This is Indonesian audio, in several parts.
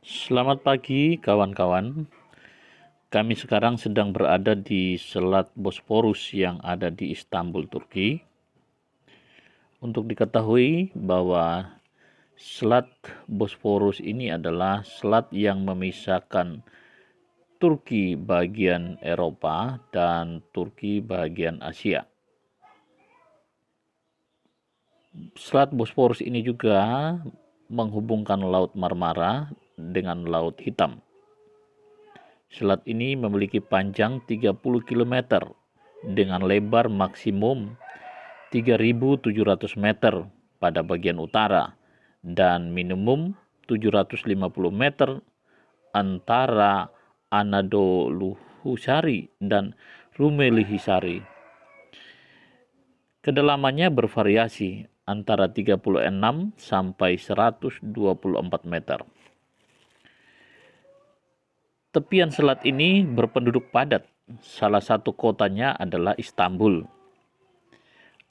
Selamat pagi kawan-kawan. Kami sekarang sedang berada di Selat Bosporus yang ada di Istanbul, Turki. Untuk diketahui bahwa Selat Bosporus ini adalah selat yang memisahkan Turki bagian Eropa dan Turki bagian Asia. Selat Bosporus ini juga menghubungkan Laut Marmara dengan Laut Hitam. Selat ini memiliki panjang 30 km dengan lebar maksimum 3.700 meter pada bagian utara dan minimum 750 meter antara Anadoluhusari dan Rumelihisari. Kedalamannya bervariasi antara 36 sampai 124 meter. Tepian selat ini berpenduduk padat. Salah satu kotanya adalah Istanbul.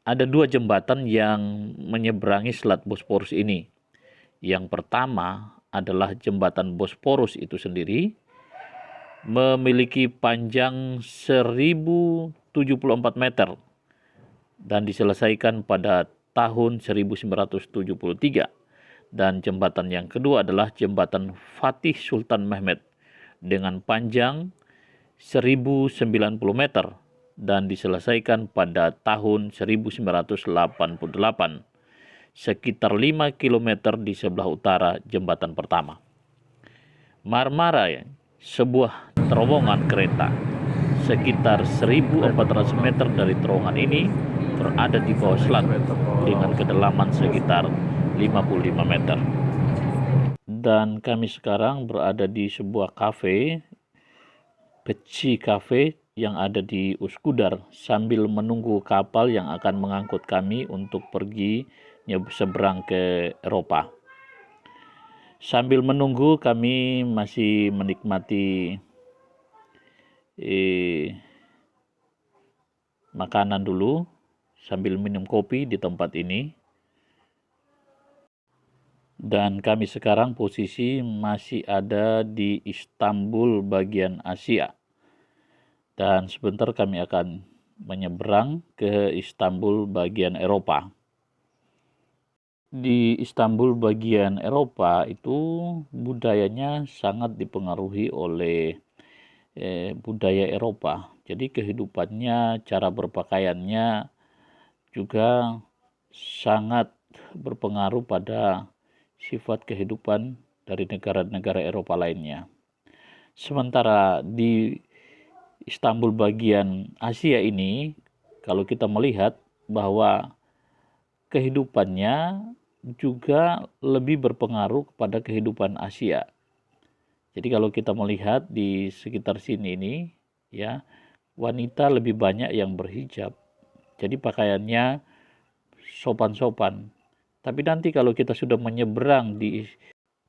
Ada dua jembatan yang menyeberangi Selat Bosporus ini. Yang pertama adalah jembatan Bosporus itu sendiri, memiliki panjang 1074 meter dan diselesaikan pada tahun 1973. Dan jembatan yang kedua adalah jembatan Fatih Sultan Mehmet dengan panjang 1090 meter dan diselesaikan pada tahun 1988, sekitar 5 km di sebelah utara jembatan pertama. Marmara, sebuah terowongan kereta sekitar 1.400 meter dari terowongan ini berada di bawah selat dengan kedalaman sekitar 55 meter. Dan kami sekarang berada di sebuah kafe, Peci Cafe yang ada di Üsküdar sambil menunggu kapal yang akan mengangkut kami untuk pergi seberang ke Eropa. Sambil menunggu kami masih menikmati makanan dulu sambil minum kopi di tempat ini. Dan kami sekarang posisi masih ada di Istanbul bagian Asia. Dan sebentar kami akan menyeberang ke Istanbul bagian Eropa. Di Istanbul bagian Eropa itu budayanya sangat dipengaruhi oleh budaya Eropa. Jadi kehidupannya, cara berpakaiannya juga sangat berpengaruh pada sifat kehidupan dari negara-negara Eropa lainnya. Sementara di Istanbul bagian Asia ini, kalau kita melihat bahwa kehidupannya juga lebih berpengaruh kepada kehidupan Asia. Jadi kalau kita melihat di sekitar sini ini, ya, wanita lebih banyak yang berhijab. Jadi pakaiannya sopan-sopan. Tapi nanti kalau kita sudah menyeberang di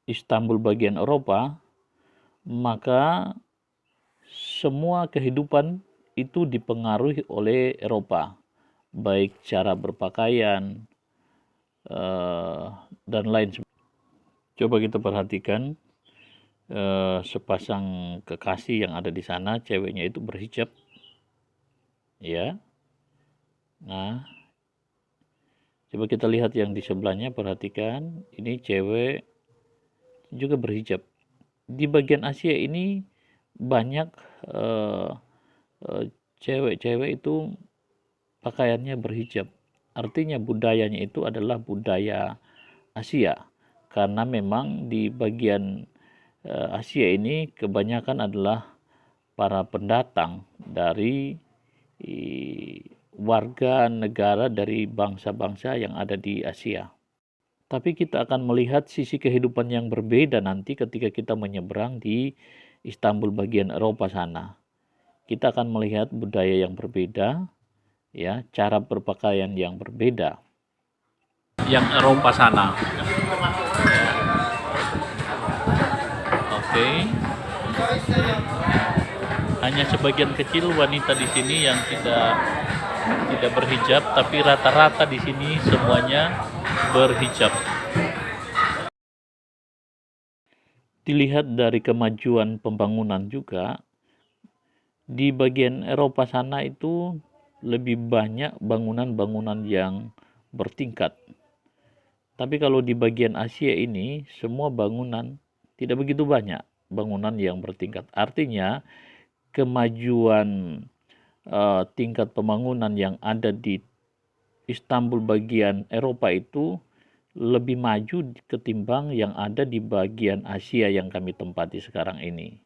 Istanbul bagian Eropa, maka semua kehidupan itu dipengaruhi oleh Eropa, baik cara berpakaian dan lain sebagainya. Coba kita perhatikan sepasang kekasih yang ada di sana, ceweknya itu berhijab, ya. Nah, coba kita lihat yang di sebelahnya, perhatikan, ini cewek juga berhijab. Di bagian Asia ini banyak cewek-cewek itu pakaiannya berhijab. Artinya budayanya itu adalah budaya Asia. Karena memang di bagian Asia ini kebanyakan adalah para pendatang dari warga negara dari bangsa-bangsa yang ada di Asia. Tapi kita akan melihat sisi kehidupan yang berbeda nanti ketika kita menyeberang di Istanbul bagian Eropa sana. Kita akan melihat budaya yang berbeda, ya, cara berpakaian yang berbeda. Yang Eropa sana. Oke. Hanya sebagian kecil wanita di sini yang tidak berhijab, tapi rata-rata di sini semuanya berhijab. Dilihat dari kemajuan pembangunan juga, di bagian Eropa sana itu lebih banyak bangunan-bangunan yang bertingkat. Tapi kalau di bagian Asia ini, semua bangunan tidak begitu banyak bangunan yang bertingkat. Artinya, kemajuan tingkat pembangunan yang ada di Istanbul bagian Eropa itu lebih maju ketimbang yang ada di bagian Asia yang kami tempati sekarang ini.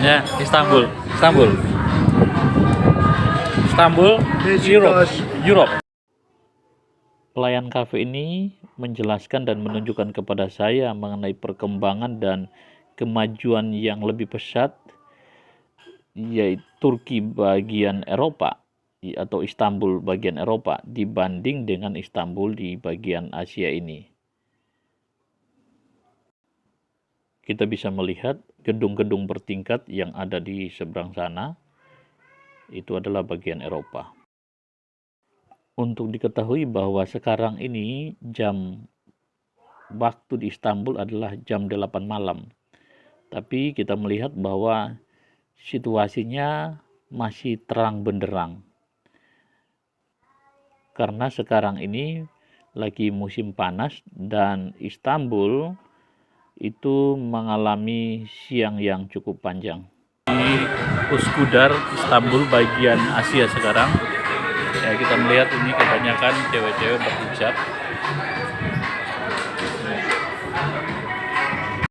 Ya, Istanbul, Europe. Pelayan kafe ini menjelaskan dan menunjukkan kepada saya mengenai perkembangan dan kemajuan yang lebih pesat, yaitu Turki bagian Eropa atau Istanbul bagian Eropa dibanding dengan Istanbul di bagian Asia ini. Kita bisa melihat gedung-gedung bertingkat yang ada di seberang sana, itu adalah bagian Eropa. Untuk diketahui bahwa sekarang ini jam waktu di Istanbul adalah jam 8 malam. Tapi kita melihat bahwa situasinya masih terang benderang. Karena sekarang ini lagi musim panas dan Istanbul itu mengalami siang yang cukup panjang. Di Üsküdar, Istanbul bagian Asia sekarang, ya kita melihat ini kebanyakan cewek-cewek berhijab